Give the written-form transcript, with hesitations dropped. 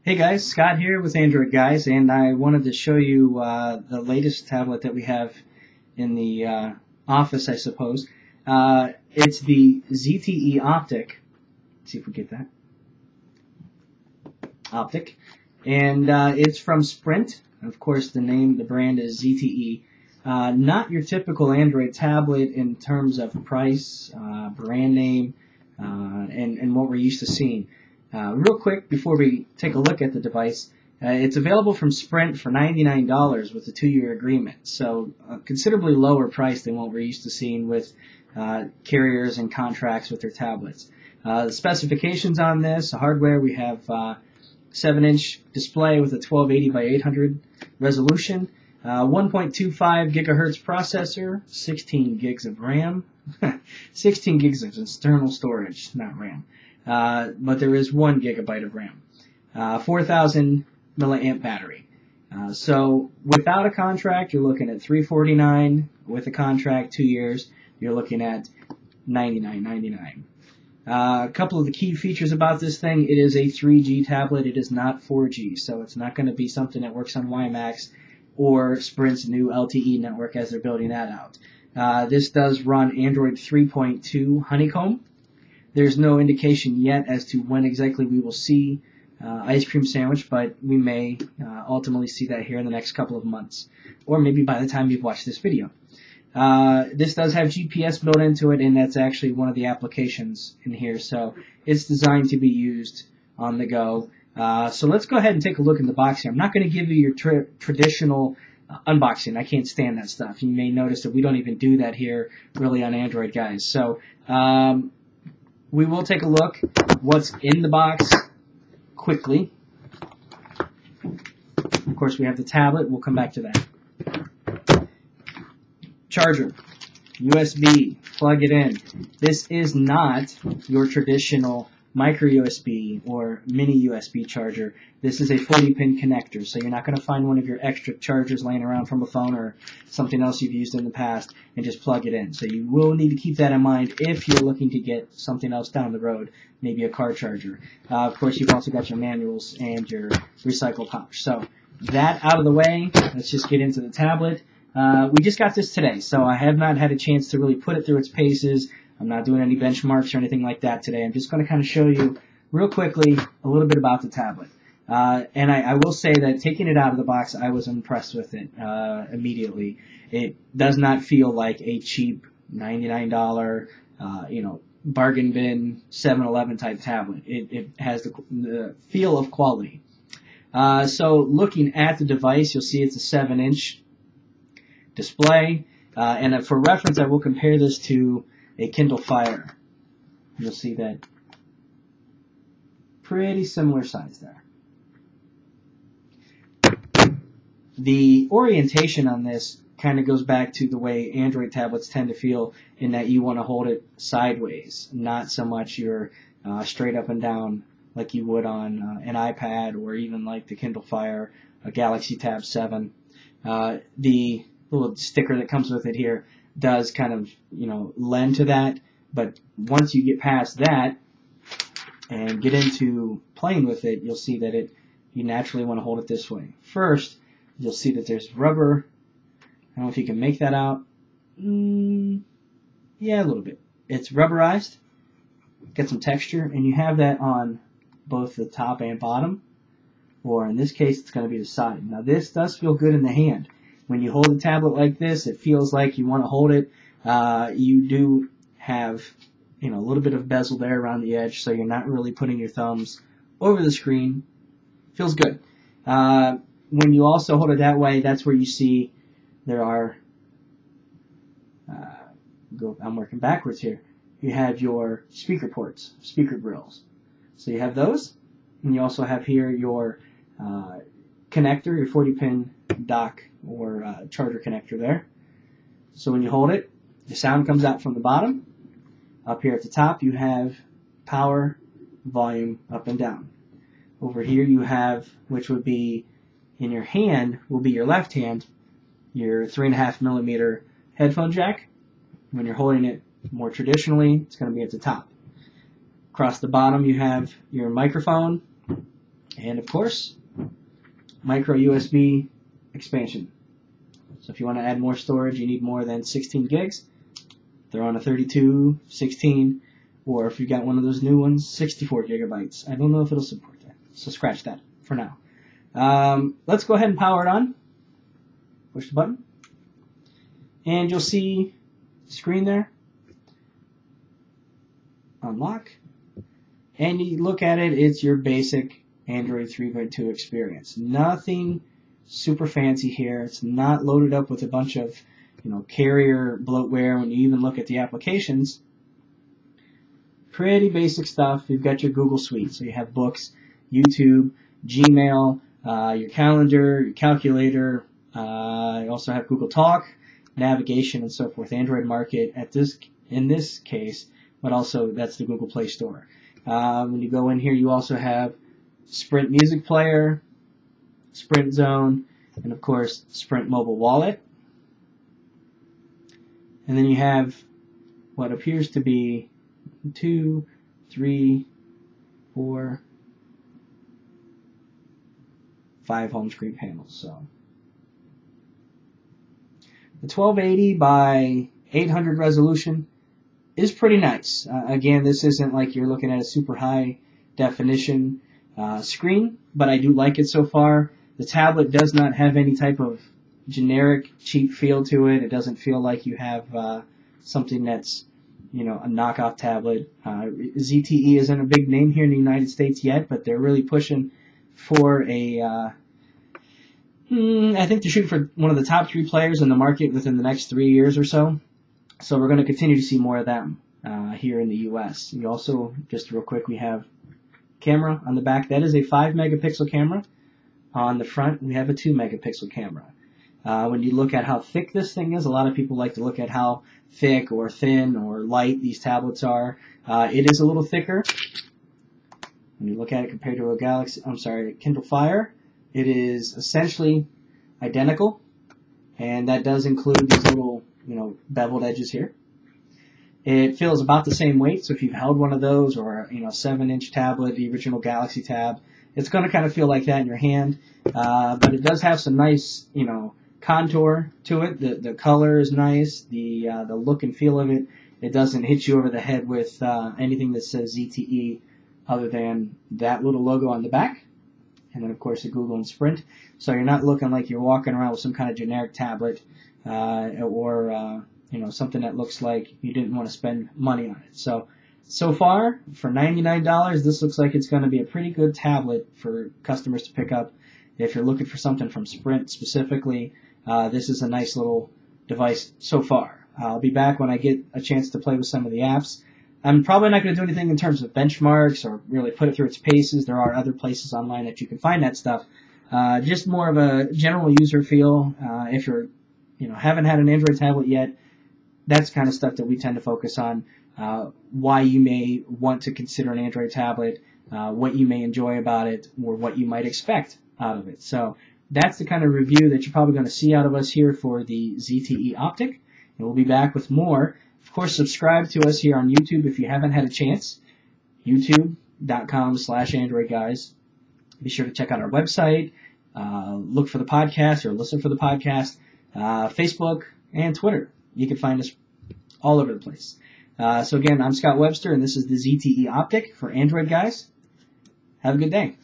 Hey guys, Scott here with Android Guys, and I wanted to show you the latest tablet that we have in the office, I suppose. It's the ZTE Optik. Let's see if we get that. Optik. And it's from Sprint. Of course, the brand is ZTE. Not your typical Android tablet in terms of price, brand name, and what we're used to seeing. Real quick, before we take a look at the device, it's available from Sprint for $99 with a 2-year agreement, so considerably lower price than what we're used to seeing with carriers and contracts with their tablets. The specifications on this, the hardware, we have 7-inch display with a 1280 by 800 resolution, 1.25 gigahertz processor, 16 gigs of RAM, 16 gigs of external storage, not RAM. But there is 1 gigabyte of RAM, 4,000 milliamp battery. So without a contract, you're looking at $349. With a contract, 2 years, you're looking at $99.99. A couple of the key features about this thing: it is a 3G tablet. It is not 4G, so it's not going to be something that works on WiMAX or Sprint's new LTE network as they're building that out. This does run Android 3.2 Honeycomb. There's no indication yet as to when exactly we will see ice cream sandwich, but we may ultimately see that here in the next couple of months, or maybe by the time you've watched this video. This does have GPS built into it, and that's actually one of the applications in here, so it's designed to be used on the go. So let's go ahead and take a look in the box here. I'm not going to give you your traditional unboxing. I can't stand that stuff. You may notice that we don't even do that here really on Android Guys. So we will take a look what's in the box quickly. Of course, we have the tablet. We'll come back to that. Charger, USB, plug it in. This is not your traditional micro USB or mini USB charger. This is a 40-pin connector, so you're not going to find one of your extra chargers laying around from a phone or something else you've used in the past and just plug it in. So you will need to keep that in mind if you're looking to get something else down the road, maybe a car charger. Of course, you've also got your manuals and your recycle pouch. So that out of the way, let's just get into the tablet. We just got this today, so I have not had a chance to really put it through its paces. I'm not doing any benchmarks or anything like that today. I'm just going to kind of show you real quickly a little bit about the tablet. And I will say that taking it out of the box, I was impressed with it immediately. It does not feel like a cheap $99, bargain bin 7-Eleven type tablet. It has the feel of quality. So looking at the device, you'll see it's a 7-inch display. And for reference, I will compare this to a Kindle Fire. You'll see that pretty similar size there. The orientation on this kind of goes back to the way Android tablets tend to feel, in that you want to hold it sideways, not so much you're straight up and down like you would on an iPad or even like the Kindle Fire, a Galaxy Tab 7. The little sticker that comes with it here does kind of, lend to that, but once you get past that and get into playing with it, you'll see that you naturally want to hold it this way. First, you'll see that there's rubber. I don't know if you can make that out. Yeah, a little bit. It's rubberized, got some texture, and you have that on both the top and bottom, or in this case, it's going to be the side. Now, this does feel good in the hand. When you hold the tablet like this, it feels like you want to hold it. You do have, a little bit of bezel there around the edge, so you're not really putting your thumbs over the screen. Feels good. When you also hold it that way, that's where you see there are, I'm working backwards here. You have your speaker ports, speaker grills. So you have those, and you also have here your connector, your 40-pin dock or charger connector there. So when you hold it, the sound comes out from the bottom. Up here at the top, you have power, volume, up and down. Over here you have, which would be in your hand, will be your left hand, your 3.5mm headphone jack. When you're holding it more traditionally, it's going to be at the top. Across the bottom, you have your microphone, And of course, micro USB expansion. So if you want to add more storage, you need more than 16 gigs. They're on a 32, 16, or if you got one of those new ones, 64 gigabytes. I don't know if it'll support that, so scratch that for now. Let's go ahead and power it on. Push the button. And you'll see the screen there. Unlock. And you look at it, it's your basic Android 3.2 experience. Nothing super fancy here. It's not loaded up with a bunch of, carrier bloatware when you even look at the applications. Pretty basic stuff. You've got your Google Suite. So you have books, YouTube, Gmail, your calendar, your calculator. You also have Google Talk, navigation, and so forth. Android Market in this case, but also that's the Google Play Store. When you go in here, you also have Sprint Music Player, Sprint Zone, and of course Sprint Mobile Wallet. And then you have what appears to be 2, 3, 4, 5 home screen panels. So the 1280 by 800 resolution is pretty nice. Again, this isn't like you're looking at a super high definition screen, but I do like it so far. The tablet does not have any type of generic cheap feel to it. It doesn't feel like you have something that's a knockoff tablet. ZTE isn't a big name here in the United States yet, but they're really pushing for I think they're shooting for one of the top 3 players in the market within the next 3 years or so. So we're going to continue to see more of them here in the U.S. You also, just real quick, we have camera on the back. That is a 5 megapixel camera. On the front, we have a 2 megapixel camera. When you look at how thick this thing is, a lot of people like to look at how thick or thin or light these tablets are. It is a little thicker. When you look at it compared to a Kindle Fire, it is essentially identical, and that does include these little, beveled edges here. It feels about the same weight, so if you've held one of those or a 7-inch tablet, the original Galaxy Tab, it's going to kind of feel like that in your hand. But it does have some nice, contour to it. The color is nice. The look and feel of it. It doesn't hit you over the head with anything that says ZTE other than that little logo on the back. And then, of course, the Google and Sprint. So you're not looking like you're walking around with some kind of generic tablet or something that looks like you didn't want to spend money on it. So far, for $99, this looks like it's going to be a pretty good tablet for customers to pick up. If you're looking for something from Sprint specifically, this is a nice little device so far. I'll be back when I get a chance to play with some of the apps. I'm probably not going to do anything in terms of benchmarks or really put it through its paces. There are other places online that you can find that stuff. Just more of a general user feel. If you're, haven't had an Android tablet yet, that's kind of stuff that we tend to focus on. Why you may want to consider an Android tablet, what you may enjoy about it, or what you might expect out of it. So that's the kind of review that you're probably going to see out of us here for the ZTE Optik. And we'll be back with more. Of course, subscribe to us here on YouTube if you haven't had a chance. YouTube.com/AndroidGuys. Be sure to check out our website. Look for the podcast or listen for the podcast. Facebook and Twitter. You can find us all over the place. So again, I'm Scott Webster, and this is the ZTE Optik for Android Guys. Have a good day.